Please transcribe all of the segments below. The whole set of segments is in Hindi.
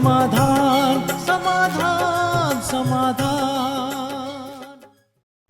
समाधान समाधान समाधान।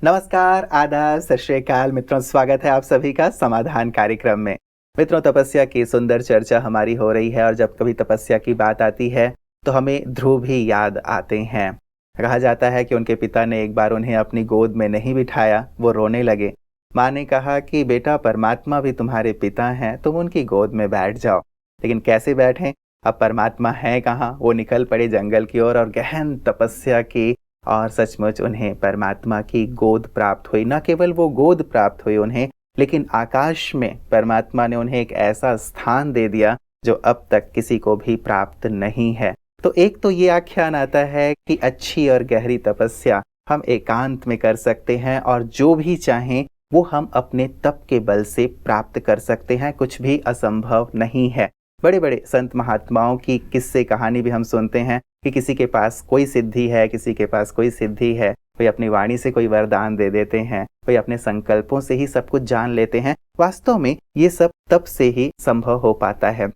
नमस्कार, आदाब, सत श्री अकाल मित्रों, स्वागत है आप सभी का समाधान कार्यक्रम में। मित्रों, तपस्या की सुंदर चर्चा हमारी हो रही है और जब कभी तपस्या की बात आती है तो हमें ध्रुव भी याद आते हैं। कहा जाता है कि उनके पिता ने एक बार उन्हें अपनी गोद में नहीं बिठाया, वो रोने लगे। माँ ने कहा कि बेटा, परमात्मा भी तुम्हारे पिता हैं, तुम उनकी गोद में बैठ जाओ। लेकिन कैसे बैठें? अब परमात्मा है कहाँ? वो निकल पड़े जंगल की ओर और गहन तपस्या की और सचमुच उन्हें परमात्मा की गोद प्राप्त हुई। न केवल वो गोद प्राप्त हुई उन्हें, लेकिन आकाश में परमात्मा ने उन्हें एक ऐसा स्थान दे दिया जो अब तक किसी को भी प्राप्त नहीं है। तो एक तो ये आख्यान आता है कि अच्छी और गहरी तपस्या हम एकांत में कर सकते हैं और जो भी चाहें वो हम अपने तप के बल से प्राप्त कर सकते हैं। कुछ भी असंभव नहीं है। बड़े बड़े संत महात्माओं की किस्से कहानी भी हम सुनते हैं कि किसी के पास कोई सिद्धि है, किसी के पास कोई सिद्धि है, कोई अपनी वाणी से कोई वरदान दे देते हैं, कोई अपने संकल्पों से ही सब कुछ जान लेते हैं। वास्तव में ये सब तप से ही संभव हो पाता है।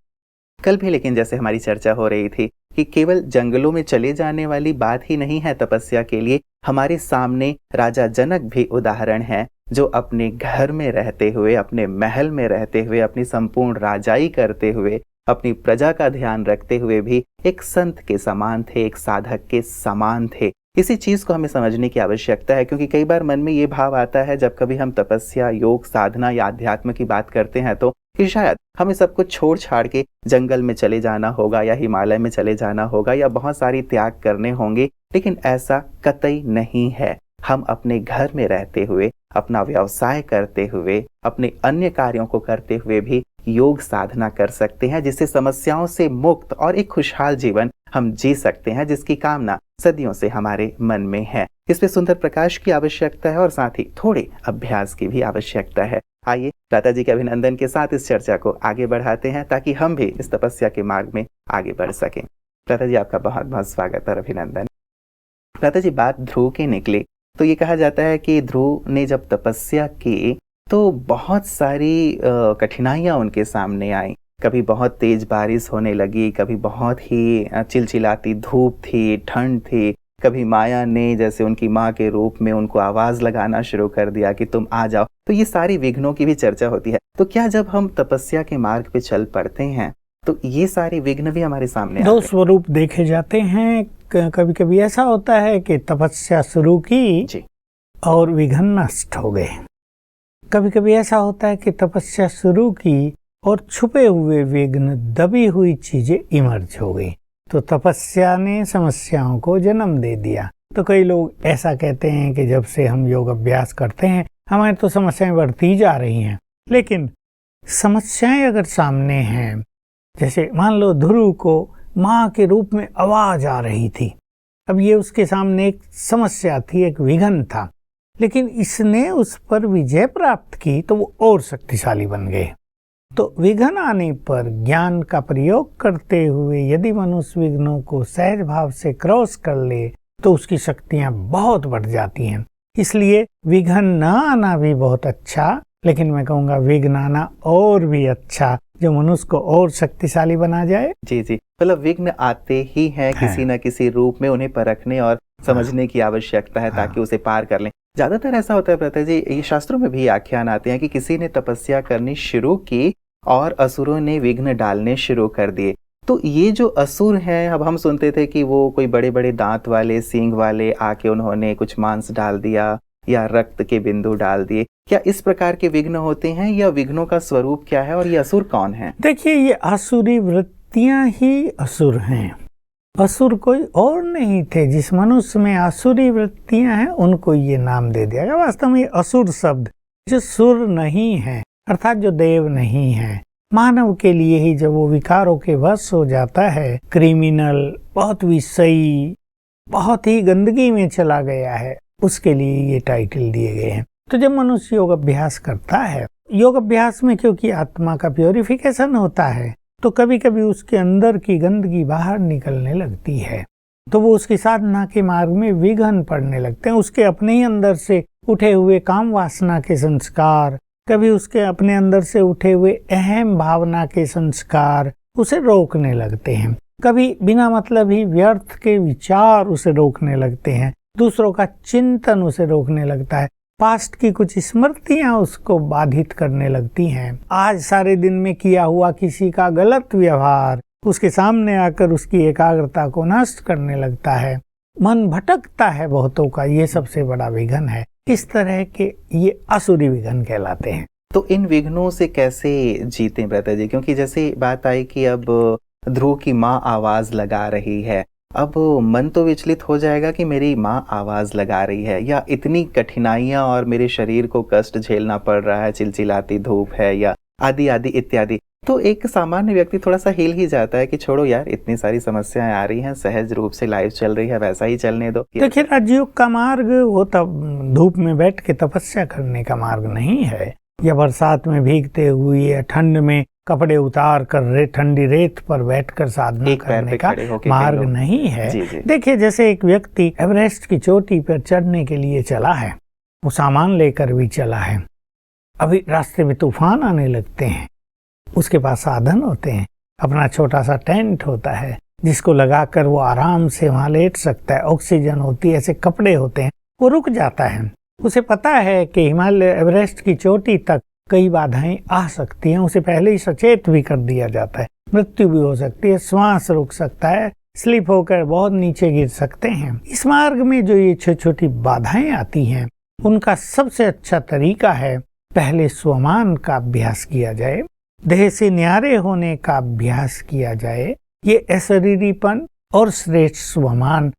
कल भी लेकिन जैसे हमारी चर्चा हो रही थी कि केवल जंगलों में चले जाने वाली बात ही नहीं है तपस्या के लिए। हमारे सामने राजा जनक भी उदाहरण है, जो अपने घर में रहते हुए, अपने महल में रहते हुए, अपनी संपूर्ण राजाई करते हुए, अपनी प्रजा का ध्यान रखते हुए भी एक संत के समान थे, एक साधक के समान थे। इसी चीज को हमें समझने की आवश्यकता है, क्योंकि कई बार मन में ये भाव आता है जब कभी हम तपस्या, योग, साधना या अध्यात्म की बात करते हैं तो कि शायद हमें सब कुछ छोड़ छाड़ के जंगल में चले जाना होगा या हिमालय में चले जाना होगा या बहुत सारी त्याग करने होंगे। लेकिन ऐसा कतई नहीं है। हम अपने घर में रहते हुए, अपना व्यवसाय करते हुए, अपने अन्य कार्यों को करते हुए भी योग साधना कर सकते हैं, जिससे समस्याओं से मुक्त और एक खुशहाल जीवन हम जी सकते हैं, जिसकी कामना सदियों से हमारे मन में है। इसमें सुंदर प्रकाश की आवश्यकता है और साथ ही थोड़े अभ्यास की भी आवश्यकता है। आइए लता जी के अभिनंदन के साथ इस चर्चा को आगे बढ़ाते हैं ताकि हम भी इस तपस्या के मार्ग में आगे बढ़ सकें। लता जी, आपका बहुत बहुत स्वागत और अभिनंदन। लता जी, बात ध्रुव की निकली तो ये कहा जाता है कि ध्रुव ने जब तपस्या की तो बहुत सारी कठिनाइयां उनके सामने आई। कभी बहुत तेज बारिश होने लगी, कभी बहुत ही चिलचिलाती धूप थी, ठंड थी। कभी माया ने जैसे उनकी माँ के रूप में उनको आवाज लगाना शुरू कर दिया कि तुम आ जाओ। तो ये सारी विघ्नों की भी चर्चा होती है। तो क्या जब हम तपस्या के मार्ग पे चल पड़ते हैं तो ये सारी विघ्न भी हमारे सामने दो स्वरूप देखे जाते हैं। कभी कभी ऐसा होता है कि तपस्या शुरू की जी और विघ्न नष्ट हो गए। कभी कभी ऐसा होता है कि तपस्या शुरू की और छुपे हुए विघ्न, दबी हुई चीजें इमर्ज हो गई, तो तपस्या ने समस्याओं को जन्म दे दिया। तो कई लोग ऐसा कहते हैं कि जब से हम योग अभ्यास करते हैं हमारी तो समस्याएं बढ़ती जा रही हैं। लेकिन समस्याएं अगर सामने हैं, जैसे मान लो ध्रुव को माँ के रूप में आवाज आ रही थी, अब ये उसके सामने एक समस्या थी, एक विघ्न था, लेकिन इसने उस पर विजय प्राप्त की तो वो और शक्तिशाली बन गए। तो विघ्न आने पर ज्ञान का प्रयोग करते हुए यदि मनुष्य विघ्नों को सहज भाव से क्रॉस कर ले तो उसकी शक्तियां बहुत बढ़ जाती हैं। इसलिए विघ्न न आना भी बहुत अच्छा, लेकिन मैं कहूँगा विघ्न आना और भी अच्छा, जो मनुष्य को और शक्तिशाली बना जाए। जी जी, मतलब विघ्न आते ही हैं किसी न किसी रूप में, उन्हें परखने और समझने की आवश्यकता है ताकि उसे पार कर लें। ज्यादातर ऐसा होता है प्रथा जी, ये शास्त्रों में भी आख्यान आते हैं कि किसी ने तपस्या करनी शुरू की और असुरों ने विघ्न डालने शुरू कर दिए। तो ये जो असुर हैं, अब हम सुनते थे कि वो कोई बड़े बड़े दांत वाले, सींग वाले आके उन्होंने कुछ मांस डाल दिया या रक्त के बिंदु डाल दिए। क्या इस प्रकार के विघ्न होते हैं या विघ्नों का स्वरूप क्या है और ये असुर कौन है? देखिए, ये आसुरी वृत्तियां ही असुर हैं। असुर कोई और नहीं थे। जिस मनुष्य में आसुरी वृत्तियां हैं उनको ये नाम दे दिया गया। वास्तव में असुर शब्द जो सुर नहीं है, अर्थात जो देव नहीं है, मानव के लिए ही जब वो विकारों के वश हो जाता है, क्रिमिनल, बहुत विषयी, बहुत ही गंदगी में चला गया है, उसके लिए ये टाइटल दिए गए हैं। तो जब मनुष्य योग अभ्यास करता है, योग अभ्यास में क्योंकि आत्मा का प्योरिफिकेशन होता है, तो कभी कभी उसके अंदर की गंदगी बाहर निकलने लगती है, तो वो उसकी साधना के मार्ग में विघ्न पड़ने लगते हैं। उसके अपने ही अंदर से उठे हुए काम वासना के संस्कार, कभी उसके अपने अंदर से उठे हुए अहम भावना के संस्कार उसे रोकने लगते हैं। कभी बिना मतलब ही व्यर्थ के विचार उसे रोकने लगते हैं, दूसरों का चिंतन उसे रोकने लगता है, पास्ट की कुछ स्मृतियां उसको बाधित करने लगती हैं। आज सारे दिन में किया हुआ किसी का गलत व्यवहार उसके सामने आकर उसकी एकाग्रता को नष्ट करने लगता है, मन भटकता है बहुतों का, ये सबसे बड़ा विघ्न है। इस तरह के ये असुरी विघ्न कहलाते हैं। तो इन विघ्नों से कैसे जीते ब्रता जी? क्योंकि जैसे बात आई कि अब ध्रुव की माँ आवाज लगा रही है, अब मन तो विचलित हो जाएगा कि मेरी माँ आवाज लगा रही है, या इतनी कठिनाइयां और मेरे शरीर को कष्ट झेलना पड़ रहा है, चिलचिलाती धूप है या आदि आदि इत्यादि। तो एक सामान्य व्यक्ति थोड़ा सा हिल ही जाता है कि छोड़ो यार, इतनी सारी समस्याएं आ रही हैं, सहज रूप से लाइफ चल रही है, वैसा ही चलने दो। देखिए, राजयोग का मार्ग वो तब धूप में बैठ के तपस्या करने का मार्ग नहीं है, या बरसात में भीगते हुए या ठंड में कपड़े उतार कर ठंडी रेत पर बैठकर साधना करने का मार्ग नहीं है। देखिए, जैसे एक व्यक्ति एवरेस्ट की चोटी पर चढ़ने के लिए चला है, वो सामान लेकर भी चला है, अभी रास्ते में तूफान आने लगते हैं, उसके पास साधन होते हैं, अपना छोटा सा टेंट होता है जिसको लगाकर वो आराम से वहां लेट सकता है, ऑक्सीजन होती है, ऐसे कपड़े होते हैं, वो रुक जाता है। उसे पता है कि हिमालय एवरेस्ट की चोटी तक कई बाधाएं आ सकती हैं, उसे पहले ही सचेत भी कर दिया जाता है, मृत्यु भी हो सकती है, श्वास रुक सकता है, स्लिप होकर बहुत नीचे गिर सकते हैं। इस मार्ग में जो ये छोटी छोटी बाधाएं आती हैं, उनका सबसे अच्छा तरीका है पहले स्वमान का अभ्यास किया जाए, देह से न्यारे होने का अभ्यास किया जाए। ये अशरीरीपन और श्रेष्ठ स्वमान,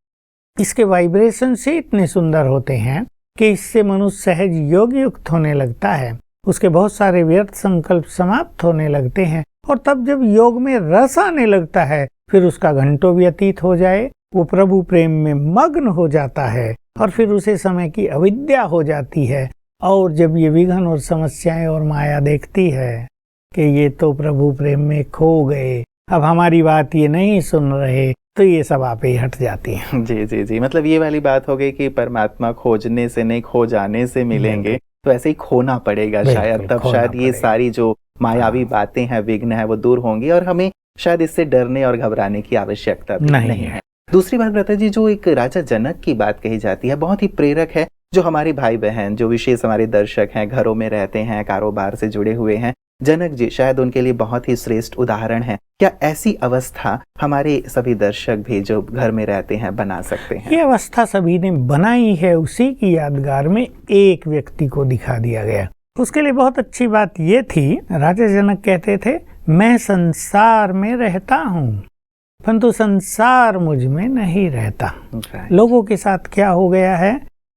इसके वाइब्रेशन से इतने सुंदर होते हैं कि इससे मनुष्य सहज योग युक्त होने लगता है, उसके बहुत सारे व्यर्थ संकल्प समाप्त होने लगते हैं, और तब जब योग में रस आने लगता है, फिर उसका घंटों व्यतीत हो जाए, वो प्रभु प्रेम में मग्न हो जाता है, और फिर उसे समय की अविद्या हो जाती है। और जब ये विघ्न और समस्याएं और माया देखती है कि ये तो प्रभु प्रेम में खो गए, अब हमारी बात ये नहीं सुन रहे, तो ये सब आप ही हट जाती हैं। जी जी जी, मतलब ये वाली बात हो गई कि परमात्मा खोजने से नहीं, खो जाने से मिलेंगे, तो ऐसे ही खोना पड़ेगा शायद, तब शायद ये सारी जो मायावी बातें हैं, विघ्न है, वो दूर होंगी, और हमें शायद इससे डरने और घबराने की आवश्यकता भी नहीं है। दूसरी बात ब्रता जी, जो एक राजा जनक की बात कही जाती है, बहुत ही प्रेरक है, जो हमारे भाई बहन, जो विशेष हमारे दर्शक हैं, घरों में रहते हैं, कारोबार से जुड़े हुए हैं, जनक जी शायद उनके लिए बहुत ही श्रेष्ठ उदाहरण है। क्या ऐसी अवस्था हमारे सभी दर्शक भी जो घर में रहते हैं बना सकते हैं? ये अवस्था सभी ने बनाई है, उसी की यादगार में एक व्यक्ति को दिखा दिया गया। उसके लिए बहुत अच्छी बात ये थी, राजा जनक कहते थे, मैं संसार में रहता हूँ परंतु संसार मुझ में नहीं रहता। लोगों के साथ क्या हो गया है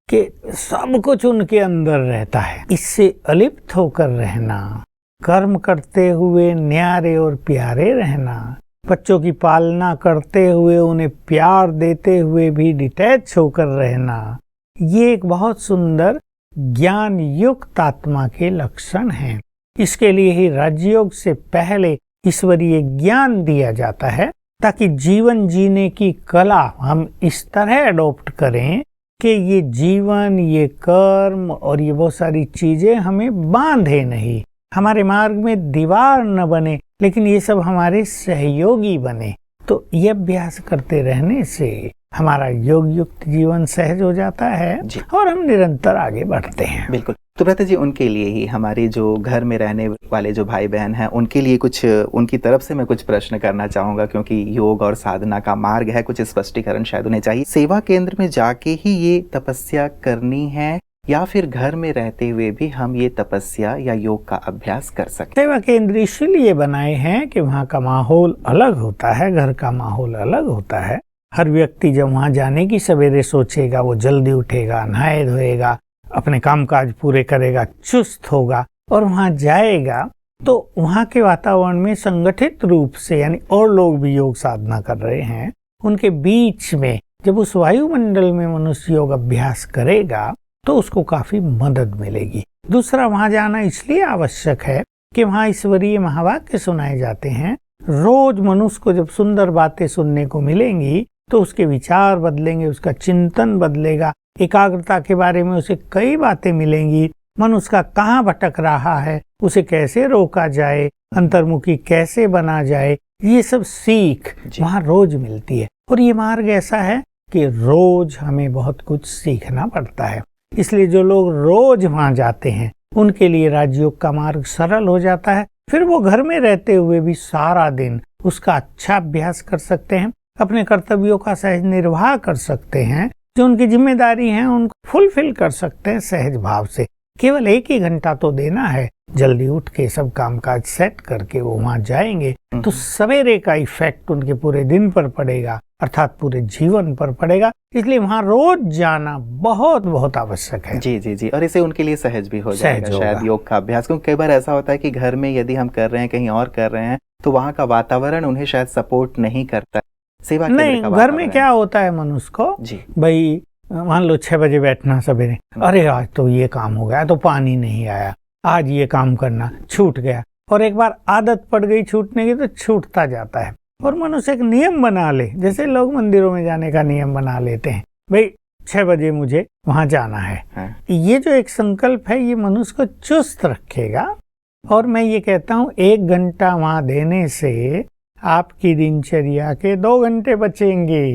कि सब कुछ उनके अंदर रहता है, इससे अलिप्त होकर रहना, कर्म करते हुए न्यारे और प्यारे रहना, बच्चों की पालना करते हुए उन्हें प्यार देते हुए भी डिटैच होकर रहना, ये एक बहुत सुंदर ज्ञान युक्त आत्मा के लक्षण हैं। इसके लिए ही राजयोग से पहले ईश्वरीय ज्ञान दिया जाता है, ताकि जीवन जीने की कला हम इस तरह अडॉप्ट करें कि ये जीवन, ये कर्म और ये बहुत सारी चीजें हमें बांधे नहीं, हमारे मार्ग में दीवार न बने, लेकिन ये सब हमारे सहयोगी बने। तो ये अभ्यास करते रहने से हमारा योग युक्त जीवन सहज हो जाता है और हम निरंतर आगे बढ़ते हैं। बिल्कुल। तो ब्रता जी, उनके लिए ही, हमारे जो घर में रहने वाले जो भाई बहन हैं, उनके लिए कुछ, उनकी तरफ से मैं कुछ प्रश्न करना चाहूंगा, क्योंकि योग और साधना का मार्ग है, कुछ स्पष्टीकरण शायद उन्हें चाहिए। सेवा केंद्र में जाके ही ये तपस्या करनी है, या फिर घर में रहते हुए भी हम ये तपस्या या योग का अभ्यास कर सकते? सेवा केंद्र इसलिए बनाए हैं कि वहाँ का माहौल अलग होता है, घर का माहौल अलग होता है। हर व्यक्ति जब वहाँ जाने की सवेरे सोचेगा, वो जल्दी उठेगा, नहाए धोएगा, अपने कामकाज पूरे करेगा, चुस्त होगा और वहाँ जाएगा, तो वहाँ के वातावरण में संगठित रूप से, यानी और लोग भी योग साधना कर रहे हैं, उनके बीच में जब उस वायुमंडल में मनुष्य योग अभ्यास करेगा तो उसको काफी मदद मिलेगी। दूसरा, वहाँ जाना इसलिए आवश्यक है कि वहाँ ईश्वरीय महावाक्य सुनाए जाते हैं। रोज मनुष्य को जब सुंदर बातें सुनने को मिलेंगी तो उसके विचार बदलेंगे, उसका चिंतन बदलेगा, एकाग्रता के बारे में उसे कई बातें मिलेंगी, मन उसका कहाँ भटक रहा है उसे कैसे रोका जाए, अंतर्मुखी कैसे बना जाए, ये सब सीख वहाँ रोज मिलती है। और ये मार्ग ऐसा है कि रोज हमें बहुत कुछ सीखना पड़ता है। इसलिए जो लोग रोज वहाँ जाते हैं उनके लिए राजयोग का मार्ग सरल हो जाता है। फिर वो घर में रहते हुए भी सारा दिन उसका अच्छा अभ्यास कर सकते हैं, अपने कर्तव्यों का सहज निर्वाह कर सकते हैं, जो उनकी जिम्मेदारी है उनको फुलफिल कर सकते हैं सहज भाव से। केवल 1 ही घंटा तो देना है, जल्दी उठ के सब कामकाज सेट करके वो वहाँ जाएंगे तो सवेरे का इफेक्ट उनके पूरे दिन पर पड़ेगा, अर्थात पूरे जीवन पर पड़ेगा। इसलिए वहाँ रोज जाना बहुत बहुत आवश्यक है। जी जी जी। और इसे उनके लिए सहज भी हो जाएगा शायद योग का अभ्यास, क्योंकि कई बार ऐसा होता है कि घर में यदि हम कर रहे हैं, कहीं और कर रहे हैं, तो वहाँ का वातावरण उन्हें शायद सपोर्ट नहीं करता। सेवा नहीं, घर में क्या होता है मनुष्य को जी, भाई मान लो 6 बजे बैठना सवेरे, अरे आज तो ये काम हो गया, तो पानी नहीं आया, आज ये काम करना छूट गया। और एक बार आदत पड़ गई छूटने की तो छूटता जाता है। और मनुष्य एक नियम बना ले, जैसे लोग मंदिरों में जाने का नियम बना लेते हैं, भाई 6 बजे मुझे वहां जाना है। ये जो एक संकल्प है ये मनुष्य को चुस्त रखेगा। और मैं ये कहता हूँ 1 घंटा वहां देने से आपकी दिनचर्या के 2 घंटे बचेंगे।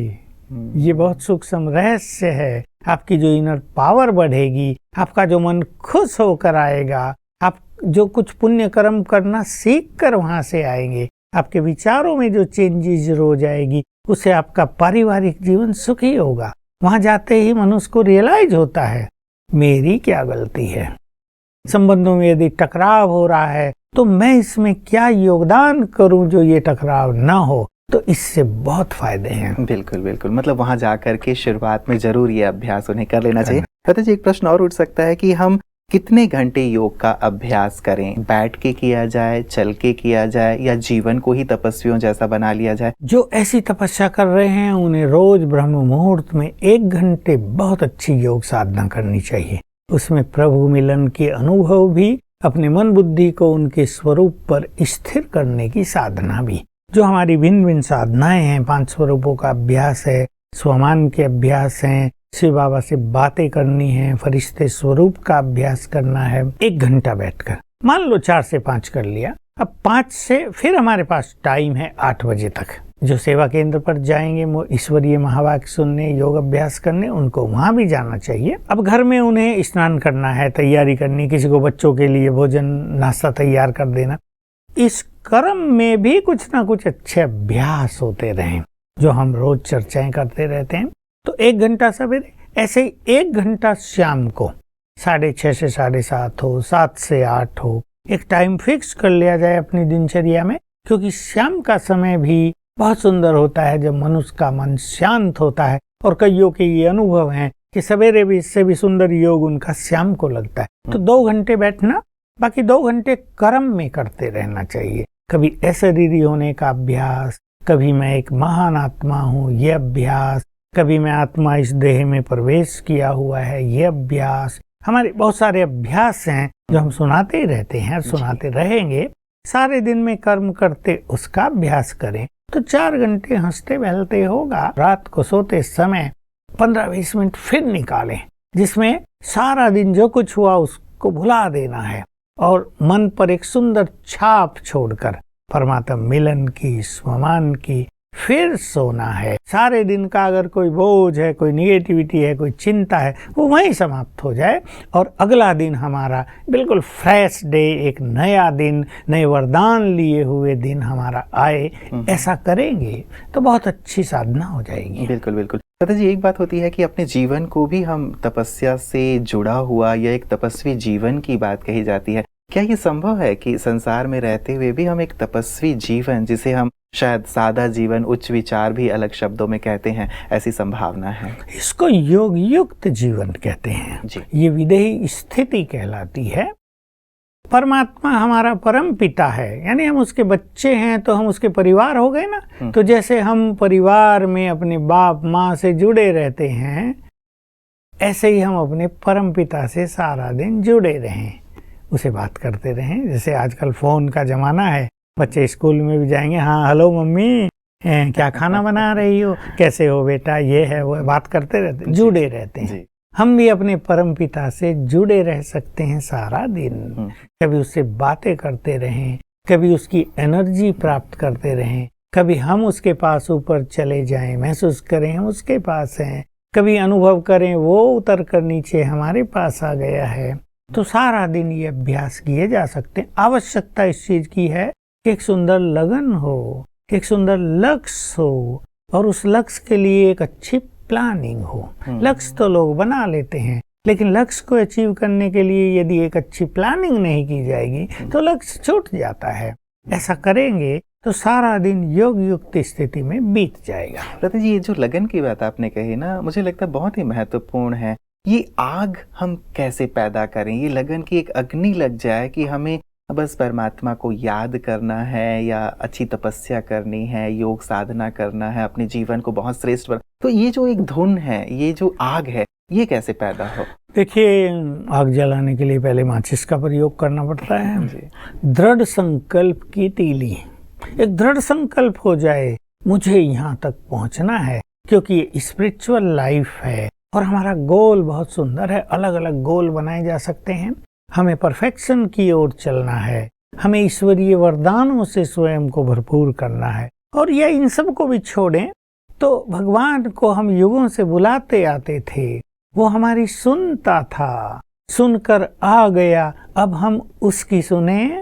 ये बहुत सूक्ष्म रहस्य है। आपकी जो इनर पावर बढ़ेगी, आपका जो मन खुश होकर आएगा, आप जो कुछ पुण्य कर्म करना सीख कर वहां से आएंगे, आपके विचारों में जो चेंजेस हो जाएगी, उससे आपका पारिवारिक जीवन सुखी होगा। वहां जाते ही मनुष्य को रियलाइज होता है मेरी क्या गलती है। संबंधों में यदि टकराव हो रहा है तो मैं इसमें क्या योगदान करूं जो ये टकराव ना हो, तो इससे बहुत फायदे हैं। बिल्कुल बिल्कुल। मतलब वहां जाकर के शुरुआत में जरूर ये अभ्यास उन्हें कर लेना चाहिए। पता जी, एक प्रश्न और उठ सकता है कि हम कितने घंटे योग का अभ्यास करें? बैठ के किया जाए, चल के किया जाए, या जीवन को ही तपस्वियों जैसा बना लिया जाए? जो ऐसी तपस्या कर रहे हैं उन्हें रोज ब्रह्म मुहूर्त में 1 घंटे बहुत अच्छी योग साधना करनी चाहिए। उसमें प्रभु मिलन के अनुभव भी, अपने मन बुद्धि को उनके स्वरूप पर स्थिर करने की साधना भी। जो हमारी भिन्न भिन्न साधनाएं हैं, 5 स्वरूपों का अभ्यास है, स्वमान के अभ्यास हैं, शिव बाबा से बातें करनी है, फरिश्ते स्वरूप का अभ्यास करना है, 1 घंटा बैठकर। मान लो 4 से 5 कर लिया, अब 5 से फिर हमारे पास टाइम है 8 बजे तक। जो सेवा केंद्र पर जाएंगे वो ईश्वरीय महावाक्य सुनने, योग अभ्यास करने, उनको वहां भी जाना चाहिए। अब घर में उन्हें स्नान करना है, तैयारी करनी, किसी को बच्चों के लिए भोजन नाश्ता तैयार कर देना। इस कर्म में भी कुछ ना कुछ अच्छे अभ्यास होते रहें जो हम रोज चर्चाएं करते रहते हैं। तो 1 घंटा सवेरे, ऐसे ही 1 घंटा शाम को 6:30 से 7:30 हो, 7 से 8 हो, एक टाइम फिक्स कर लिया जाए अपनी दिनचर्या में। क्योंकि शाम का समय भी बहुत सुंदर होता है जब मनुष्य का मन शांत होता है। और कईयों के ये अनुभव हैं कि सवेरे भी इससे भी सुंदर योग उनका शाम को लगता है। तो 2 घंटे बैठना, बाकी 2 घंटे कर्म में करते रहना चाहिए। कभी अशरीरी होने का अभ्यास, कभी मैं एक महान आत्मा हूँ ये अभ्यास, कभी मैं आत्मा इस देह में प्रवेश किया हुआ है ये अभ्यास। हमारे बहुत सारे अभ्यास हैं जो हम सुनाते ही रहते हैं, सुनाते रहेंगे। सारे दिन में कर्म करते उसका अभ्यास करें तो 4 घंटे हंसते बहलते होगा। रात को सोते समय 15-20 मिनट फिर निकालें, जिसमें सारा दिन जो कुछ हुआ उसको भुला देना है और मन पर एक सुंदर छाप छोड़कर परमात्मा मिलन की, स्वमान की, फिर सोना है। सारे दिन का अगर कोई बोझ है, कोई निगेटिविटी है, कोई चिंता है, वो वहीं समाप्त हो जाए और अगला दिन हमारा बिल्कुल फ्रेश डे, एक नया दिन, नए वरदान लिए हुए दिन हमारा आए। ऐसा करेंगे तो बहुत अच्छी साधना हो जाएगी। बिल्कुल बिल्कुल। पता जी, एक बात होती है कि अपने जीवन को भी हम तपस्या से जुड़ा हुआ या एक तपस्वी जीवन की बात कही जाती है। क्या ये संभव है कि संसार में रहते हुए भी हम एक तपस्वी जीवन, जिसे हम शायद सादा जीवन, उच्च विचार भी अलग शब्दों में कहते हैं, ऐसी संभावना है? इसको योग युक्त जीवन कहते हैं जी। ये विदेही स्थिति कहलाती है। परमात्मा हमारा परम पिता है, यानी हम उसके बच्चे हैं तो हम उसके परिवार हो गए ना। तो जैसे हम परिवार में अपने बाप माँ से जुड़े रहते हैं, ऐसे ही हम अपने परम पिता से सारा दिन जुड़े रहें, उसे बात करते रहें। जैसे आजकल फोन का जमाना है, बच्चे स्कूल में भी जाएंगे, हाँ हेलो मम्मी, क्या खाना बना रही हो, कैसे हो बेटा, ये है वो, बात करते रहते, जुड़े रहते हैं। हम भी अपने परम पिता से जुड़े रह सकते हैं सारा दिन। कभी उससे बातें करते रहें, कभी उसकी एनर्जी प्राप्त करते रहें, कभी हम उसके पास ऊपर चले जाएं, महसूस करें हम उसके पास हैं, कभी अनुभव करें वो उतर कर नीचे हमारे पास आ गया है। तो सारा दिन ये अभ्यास किए जा सकते हैं। आवश्यकता इस चीज की है कि एक सुंदर लगन हो, एक सुंदर लक्ष्य हो, और उस लक्ष्य के लिए एक अच्छी प्लानिंग हो। लक्ष्य तो लोग बना लेते हैं, लेकिन लक्ष्य को अचीव करने के लिए यदि एक अच्छी प्लानिंग नहीं की जाएगी तो लक्ष्य छूट जाता है। ऐसा करेंगे तो सारा दिन योग युक्त स्थिति में बीत जाएगा। रतन जी, ये जो लगन की बात आपने कही ना, मुझे लगता है बहुत ही महत्वपूर्ण है। ये आग हम कैसे पैदा करें, ये लगन की एक अग्नि लग जाए कि हमें बस परमात्मा को याद करना है या अच्छी तपस्या करनी है, योग साधना करना है, अपने जीवन को बहुत श्रेष्ठ बना, तो ये जो एक धुन है, ये जो आग है, ये कैसे पैदा हो? देखिए, आग जलाने के लिए पहले माचिस का प्रयोग करना पड़ता है। दृढ़ संकल्प की तीली, एक दृढ़ संकल्प हो जाए मुझे यहाँ तक पहुँचना है, क्योंकि ये स्पिरिचुअल लाइफ है और हमारा गोल बहुत सुंदर है। अलग अलग गोल बनाए जा सकते हैं। हमें परफेक्शन की ओर चलना है, हमें ईश्वरीय वरदानों से स्वयं को भरपूर करना है, और ये इन सब को भी छोड़ें तो भगवान को हम युगों से बुलाते आते थे, वो हमारी सुनता था, सुनकर आ गया, अब हम उसकी सुने।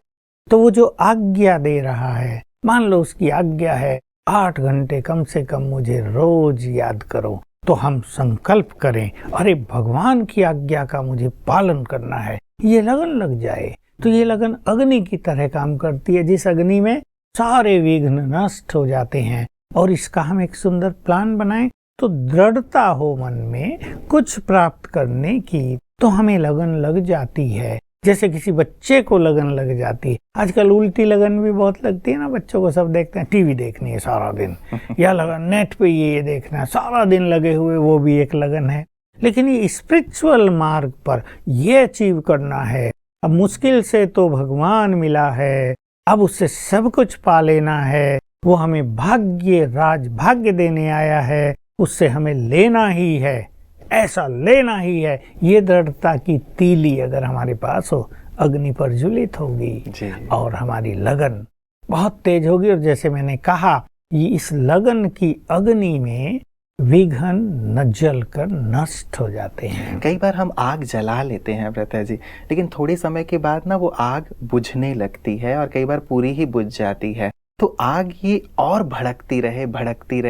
तो वो जो आज्ञा दे रहा है, मान लो उसकी आज्ञा है 8 घंटे कम से कम मुझे रोज याद करो, तो हम संकल्प करें, अरे भगवान की आज्ञा का मुझे पालन करना है, ये लगन लग जाए तो ये लगन अग्नि की तरह काम करती है, जिस अग्नि में सारे विघ्न नष्ट हो जाते हैं। और इसका हम एक सुंदर प्लान बनाएं तो दृढ़ता हो मन में कुछ प्राप्त करने की, तो हमें लगन लग जाती है, जैसे किसी बच्चे को लगन लग जाती है। आजकल उल्टी लगन भी बहुत लगती है ना, बच्चों को सब देखते हैं, टीवी देखनी है सारा दिन, या लगन नेट पे ये देखना है, सारा दिन लगे हुए, वो भी एक लगन है। लेकिन ये स्पिरिचुअल मार्ग पर ये अचीव करना है, अब मुश्किल से तो भगवान मिला है, अब उससे सब कुछ पा लेना है, वो हमें भाग्य राज भाग्य देने आया है, उससे हमें लेना ही है, ऐसा लेना ही है। ये दृढ़ता की तीली अगर हमारे पास हो, अग्नि प्रज्वलित होगी और हमारी लगन बहुत तेज होगी। और जैसे मैंने कहा, ये इस लगन की अग्नि में विघन न जल कर नष्ट हो जाते हैं। कई बार हम आग जला लेते हैं व्रता जी, लेकिन थोड़े समय के बाद ना वो आग बुझने लगती है और कई बार पूरी ही बुझ जाती है। तो आग ये और भड़कती रहे, बढ़ती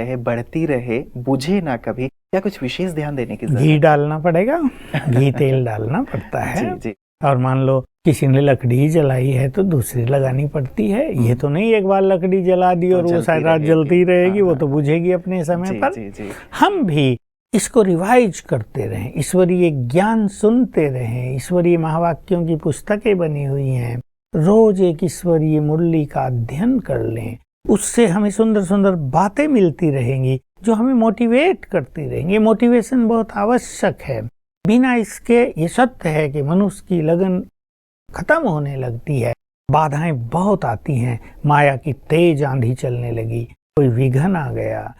रहे, बुझे ना कभी, या कुछ विशेष ध्यान देने की जरूरत? घी डालना पड़ेगा, घी तेल डालना पड़ता है। जी। और मान लो किसी ने लकड़ी जलाई है तो दूसरी लगानी पड़ती है। ये तो नहीं एक बार लकड़ी जला दी और वो सारी रात जलती रहेगी, वो तो बुझेगी अपने समय पर। हम भी इसको रिवाइज करते रहें, ईश्वरीय ज्ञान सुनते रहें, ईश्वरीय महावाक्यों की पुस्तकें बनी हुई हैं, रोज एक ईश्वरीय मुरली का अध्ययन कर लें, उससे हमें सुंदर सुंदर बातें मिलती रहेंगी जो हमें मोटिवेट करती रहेंगी। मोटिवेशन बहुत आवश्यक है, बिना इसके ये सत्य है कि मनुष्य की लगन खत्म होने लगती है, बाधाएं बहुत आती हैं, माया की तेज आंधी चलने लगी, कोई विघन आ गया।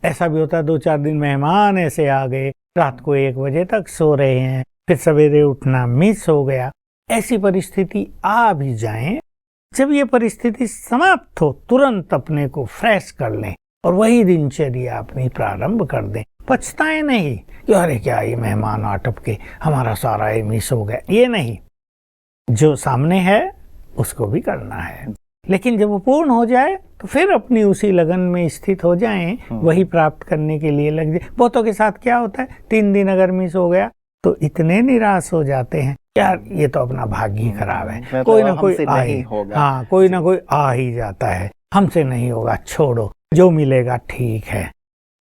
ऐसा भी होता है 2-4 दिन मेहमान ऐसे आ गए, रात को 1 बजे तक सो रहे हैं, फिर सवेरे उठना मिस हो गया। ऐसी परिस्थिति आ भी जाए, जब ये परिस्थिति समाप्त हो तुरंत अपने को फ्रेश कर लें और वही दिनचर्या अपनी प्रारंभ कर दें। पछताएं नहीं कि अरे क्या ये मेहमान आ टपके, हमारा सारा ये मिस हो गया। ये नहीं, जो सामने है उसको भी करना है, लेकिन जब वो पूर्ण हो जाए तो फिर अपनी उसी लगन में स्थित हो जाएं, वही प्राप्त करने के लिए लग जाए। बहुतों के साथ क्या होता है, 3 दिन अगर मिस हो गया तो इतने निराश हो जाते हैं, यार ये तो अपना भाग्य ही खराब है, कोई ना कोई आ ही होगा। हाँ, कोई ना कोई आ ही जाता है, हमसे नहीं होगा, छोड़ो, जो मिलेगा ठीक है।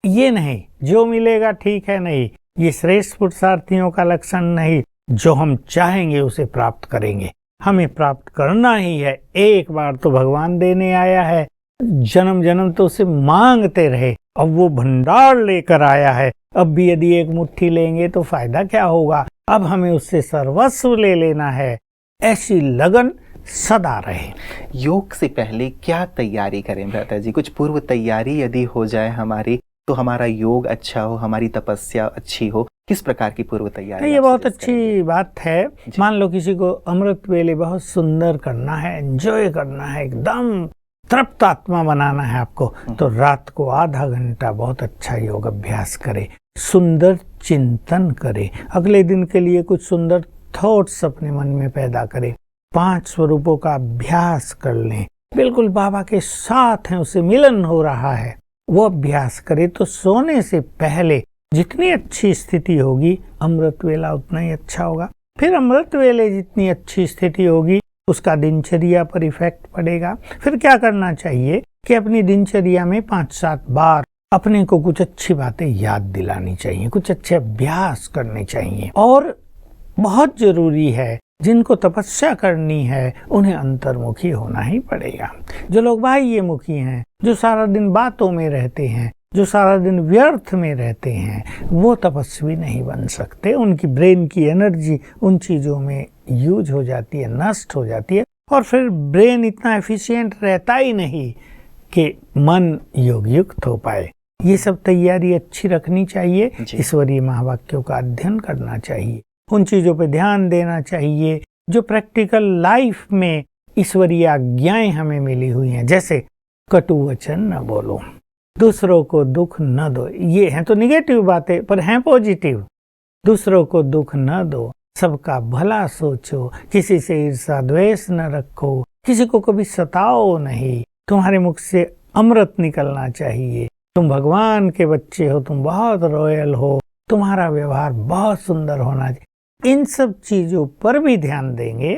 ये नहीं, जो मिलेगा ठीक है नहीं, ये श्रेष्ठ पुरुषार्थियों का लक्षण नहीं। जो हम चाहेंगे उसे प्राप्त करेंगे, हमें प्राप्त करना ही है। एक बार तो भगवान देने आया है, जन्म जन्म तो उसे मांगते रहे, अब वो भंडार लेकर आया है, अब भी यदि एक मुट्ठी लेंगे तो फायदा क्या होगा, अब हमें उससे सर्वस्व ले लेना है। ऐसी लगन सदा रहे। योग से पहले क्या तैयारी करें भ्राता जी? कुछ पूर्व तैयारी यदि हो जाए हमारी, तो हमारा योग अच्छा हो, हमारी तपस्या अच्छी हो, किस प्रकार की पूर्व तैयारी ये आप बहुत सजेस्ट अच्छी बात है। मान लो किसी को अमृत वेले बहुत सुंदर करना है, एंजॉय करना है, एकदम तृप्त आत्मा बनाना है आपको, तो रात को आधा घंटा बहुत अच्छा योग अभ्यास करे, सुंदर चिंतन करे, अगले दिन के लिए कुछ सुंदर थॉट्स अपने मन में पैदा करे, 5 स्वरूपों का अभ्यास कर लें, बिल्कुल बाबा के साथ हैं, उसे मिलन हो रहा है, वो अभ्यास करे। तो सोने से पहले जितनी अच्छी स्थिति होगी, अमृत वेला उतना ही अच्छा होगा। फिर अमृत वेले जितनी अच्छी स्थिति होगी, उसका दिनचर्या पर इफेक्ट पड़ेगा। फिर क्या करना चाहिए कि अपनी दिनचर्या में 5-7 बार अपने को कुछ अच्छी बातें याद दिलानी चाहिए, कुछ अच्छे अभ्यास करने चाहिए। और बहुत जरूरी है, जिनको तपस्या करनी है उन्हें अंतर्मुखी होना ही पड़ेगा। जो लोग बाह्य मुखी हैं, जो सारा दिन बातों में रहते हैं, जो सारा दिन व्यर्थ में रहते हैं, वो तपस्वी नहीं बन सकते। उनकी ब्रेन की एनर्जी उन चीज़ों में यूज हो जाती है, नष्ट हो जाती है, और फिर ब्रेन इतना एफिशिएंट रहता ही नहीं कि मन योग युक्त हो पाए। ये सब तैयारी अच्छी रखनी चाहिए, ईश्वरीय महावाक्यों का अध्ययन करना चाहिए, उन चीज़ों पे ध्यान देना चाहिए जो प्रैक्टिकल लाइफ में ईश्वरीय आज्ञाएं हमें मिली हुई हैं। जैसे कटु वचन न बोलो, दूसरों को दुख न दो, ये हैं तो निगेटिव बातें पर हैं पॉजिटिव। दूसरों को दुख न दो, सबका भला सोचो, किसी से ईर्ष्या द्वेष न रखो, किसी को कभी सताओ नहीं, तुम्हारे मुख से अमृत निकलना चाहिए, तुम भगवान के बच्चे हो, तुम बहुत रॉयल हो, तुम्हारा व्यवहार बहुत सुंदर होना चाहिए। इन सब चीजों पर भी ध्यान देंगे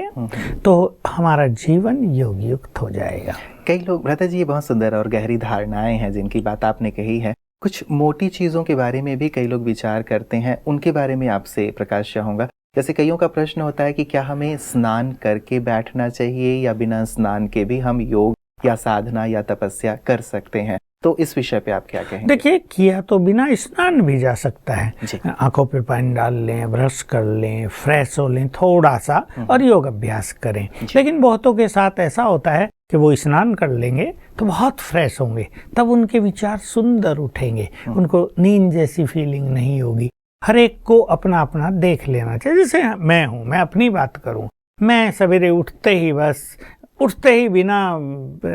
तो हमारा जीवन योग युक्त हो जाएगा। कई लोग, भ्राता जी, ये बहुत सुंदर और गहरी धारणाएं हैं जिनकी बात आपने कही है। कुछ मोटी चीजों के बारे में भी कई लोग विचार करते हैं, उनके बारे में आपसे प्रकाश चाहूंगा। जैसे कईयों का प्रश्न होता है कि क्या हमें स्नान करके बैठना चाहिए या बिना स्नान के भी हम योग या साधना या तपस्या कर सकते हैं, तो इस विषय पे आप क्या कहेंगे? देखिए, किया तो बिना स्नान भी जा सकता है। आंखों पे पानी डाल लें, ब्रश कर लें, फ्रेश हो लें थोड़ा सा और योग अभ्यास करें। लेकिन बहुतों के साथ ऐसा होता है कि वो स्नान कर लेंगे तो बहुत फ्रेश होंगे, तब उनके विचार सुंदर उठेंगे, उनको नींद जैसी फीलिंग नहीं होगी। हर एक को अपना अपना देख लेना चाहिए। जैसे मैं हूँ, मैं अपनी बात करूँ, मैं सवेरे उठते ही बिना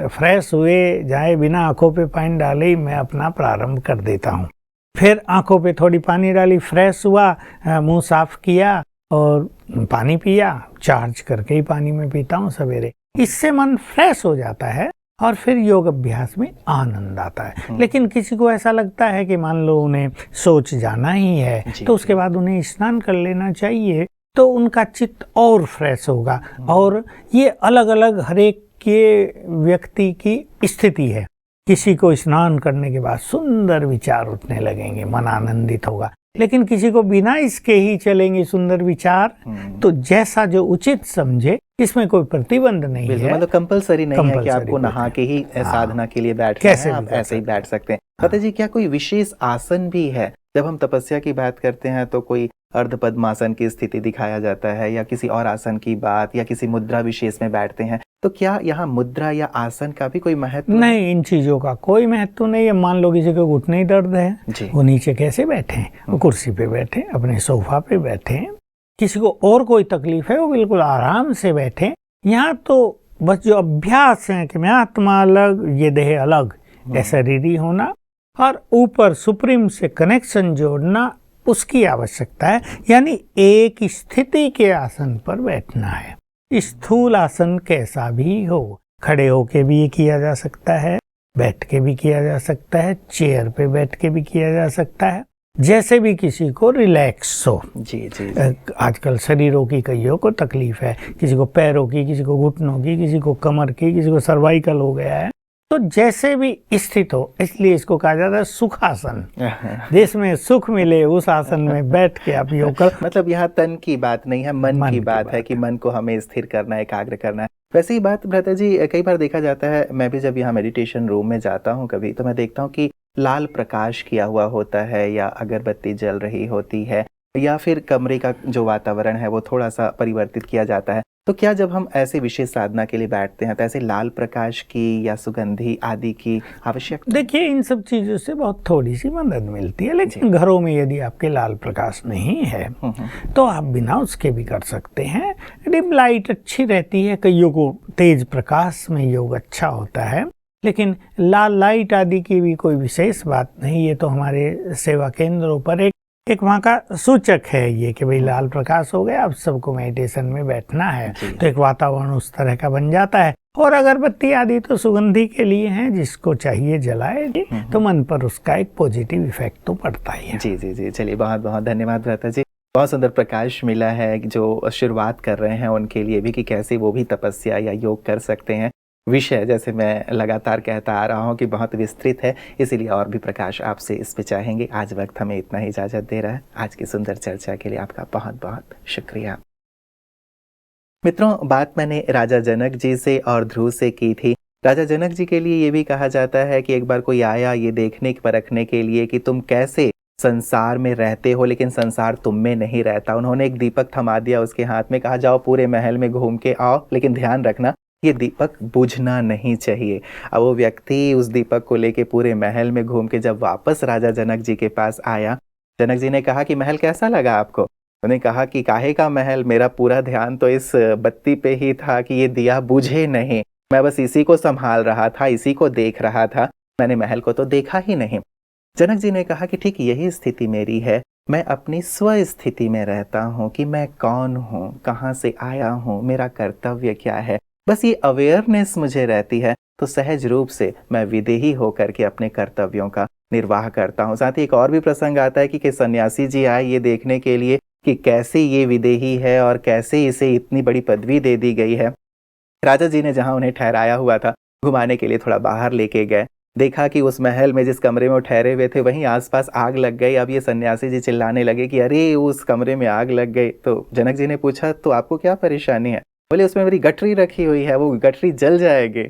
फ्रेश हुए जाए, बिना आंखों पे पानी डाले ही मैं अपना प्रारंभ कर देता हूँ। फिर आंखों पे थोड़ी पानी डाली, फ्रेश हुआ, मुंह साफ किया और पानी पिया, चार्ज करके ही पानी में पीता हूँ सवेरे। इससे मन फ्रेश हो जाता है और फिर योग अभ्यास में आनंद आता है। लेकिन किसी को ऐसा लगता है कि मान लो उन्हें सोच जाना ही है, तो उसके बाद उन्हें स्नान कर लेना चाहिए, तो उनका चित्त और फ्रेश होगा। और ये अलग अलग हर एक के व्यक्ति की स्थिति है। किसी को स्नान करने के बाद सुंदर विचार उठने लगेंगे, मन आनंदित होगा, लेकिन किसी को बिना इसके ही चलेंगे सुंदर विचार। तो जैसा जो उचित समझे, इसमें कोई प्रतिबंध नहीं है, मतलब कंपलसरी नहीं है कि आपको नहा के ही साधना के लिए बैठना है, आप ऐसे ही बैठ सकते हैं। पता जी, क्या कोई विशेष आसन भी है? जब हम तपस्या की बात करते हैं तो कोई अर्ध पद्मासन की स्थिति दिखाया जाता है, या किसी और आसन की बात, या किसी मुद्रा विशेष में बैठते हैं, तो क्या यहाँ मुद्रा या आसन का भी कोई महत्व नहीं? इन चीजों का कोई महत्व नहीं है। मान लो किसी को घुटने दर्द है, वो नीचे कैसे बैठे, वो कुर्सी पे बैठे, अपने सोफा पे बैठे। किसी को और कोई तकलीफ है, वो बिल्कुल आराम से बैठे। यहाँ तो बस जो अभ्यास है कि मैं आत्मा अलग, ये देह अलग, ऐसा शरीरी होना और ऊपर सुप्रीम से कनेक्शन जोड़ना, उसकी आवश्यकता है। यानी एक स्थिति के आसन पर बैठना है। स्थूल आसन कैसा भी हो, खड़े होके भी ये किया जा सकता है, बैठ के भी किया जा सकता है, चेयर पे बैठ के भी किया जा सकता है, जैसे भी किसी को रिलैक्स हो। जी। आजकल शरीरों की कईयों को तकलीफ है, किसी को पैरों की, किसी को घुटनों की, किसी को कमर की, किसी को सर्वाइकल हो गया है। तो जैसे भी स्थित हो, इसलिए इसको कहा जाता है सुखासन। जिसमें सुख मिले उस आसन में बैठ के आप योग कर। मतलब यहाँ तन की बात नहीं है, मन की बात है कि मन को हमें स्थिर करना है, एकाग्र करना है। वैसे ही बात भ्राता जी, कई बार देखा जाता है, मैं भी जब यहाँ मेडिटेशन रूम में जाता हूँ कभी, तो मैं देखता हूँ कि लाल प्रकाश किया हुआ होता है, या अगरबत्ती जल रही होती है, या फिर कमरे का जो वातावरण है वो थोड़ा सा परिवर्तित किया जाता है। तो क्या जब हम ऐसे विशेष साधना के लिए बैठते हैं तो ऐसे लाल प्रकाश की या सुगंधी आदि की आवश्यकता? देखिए, इन सब चीज़ों से बहुत थोड़ी सी मदद मिलती है, लेकिन घरों में यदि आपके लाल प्रकाश नहीं है तो आप बिना उसके भी कर सकते हैं। डिम लाइट अच्छी रहती है, कईयों को तेज प्रकाश में योग अच्छा होता है, लेकिन लाल लाइट आदि की भी कोई विशेष बात नहीं। ये तो हमारे सेवा केंद्रों पर एक वहाँ का सूचक है ये कि भाई लाल प्रकाश हो गया, अब सबको मेडिटेशन में बैठना है, तो एक वातावरण उस तरह का बन जाता है। और अगरबत्ती आदि तो सुगंधी के लिए हैं, जिसको चाहिए जलाए, तो मन पर उसका एक पॉजिटिव इफेक्ट तो पड़ता ही है। जी जी जी, चलिए बहुत बहुत धन्यवाद भ्राता जी। बहुत सुंदर प्रकाश मिला है जो शुरुआत कर रहे हैं उनके लिए भी कि कैसे वो भी तपस्या या योग कर सकते हैं। विषय जैसे मैं लगातार कहता आ रहा हूँ कि बहुत विस्तृत है, इसीलिए और भी प्रकाश आपसे इस पे चाहेंगे। आज वक्त हमें इतना ही इजाज़त दे रहा है। आज की सुंदर चर्चा के लिए आपका बहुत बहुत शुक्रिया। मित्रों, बात मैंने राजा जनक जी से और ध्रुव से की थी। राजा जनक जी के लिए ये भी कहा जाता है कि एक बार कोई आया ये देखने परखने के लिए कि तुम कैसे संसार में रहते हो लेकिन संसार तुम में नहीं रहता। उन्होंने एक दीपक थमा दिया उसके हाथ में, कहा जाओ पूरे महल में घूम के आओ, लेकिन ध्यान रखना ये दीपक बुझना नहीं चाहिए। अब वो व्यक्ति उस दीपक को लेके पूरे महल में घूम के जब वापस राजा जनक जी के पास आया, जनक जी ने कहा कि महल कैसा लगा आपको? उन्होंने कहा कि काहे का महल, मेरा पूरा ध्यान तो इस बत्ती पे ही था कि ये दिया बुझे नहीं, मैं बस इसी को संभाल रहा था, इसी को देख रहा था, मैंने महल को तो देखा ही नहीं। जनक जी ने कहा कि ठीक यही स्थिति मेरी है, मैं अपनी स्व स्थिति में रहता हूँ कि मैं कौन हूँ, कहाँ से आया हूँ, मेरा कर्तव्य क्या है, बस ये अवेयरनेस मुझे रहती है, तो सहज रूप से मैं विदेही होकर के अपने कर्तव्यों का निर्वाह करता हूँ। साथ ही एक और भी प्रसंग आता है कि सन्यासी जी आए ये देखने के लिए कि कैसे ये विदेही है और कैसे इसे इतनी बड़ी पदवी दे दी गई है। राजा जी ने जहाँ उन्हें ठहराया हुआ था घुमाने के लिए थोड़ा बाहर लेके गए, देखा कि उस महल में जिस कमरे में वो ठहरे हुए थे वहीं आसपास आग लग गई। अब ये सन्यासी जी चिल्लाने लगे कि अरे उस कमरे में आग लग गई। तो जनक जी ने पूछा तो आपको क्या परेशानी है? बोले उसमें मेरी गठरी रखी हुई है, वो गठरी जल जाएगी।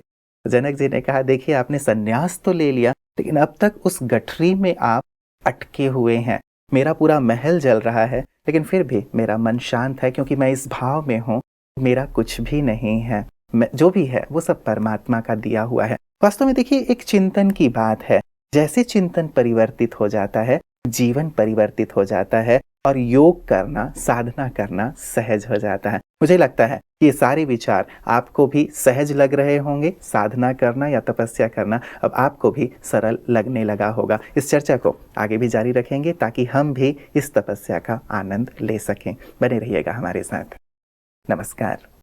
जनक जी ने कहा देखिए आपने सन्यास तो ले लिया लेकिन अब तक उस गठरी में आप अटके हुए हैं। मेरा पूरा महल जल रहा है लेकिन फिर भी मेरा मन शांत है क्योंकि मैं इस भाव में हूँ मेरा कुछ भी नहीं है, मैं जो भी है वो सब परमात्मा का दिया हुआ है। वास्तव में देखिए एक चिंतन की बात है, जैसे चिंतन परिवर्तित हो जाता है जीवन परिवर्तित हो जाता है और योग करना साधना करना सहज हो जाता है। मुझे लगता है कि ये सारे विचार आपको भी सहज लग रहे होंगे, साधना करना या तपस्या करना अब आपको भी सरल लगने लगा होगा। इस चर्चा को आगे भी जारी रखेंगे ताकि हम भी इस तपस्या का आनंद ले सकें। बने रहिएगा हमारे साथ। नमस्कार।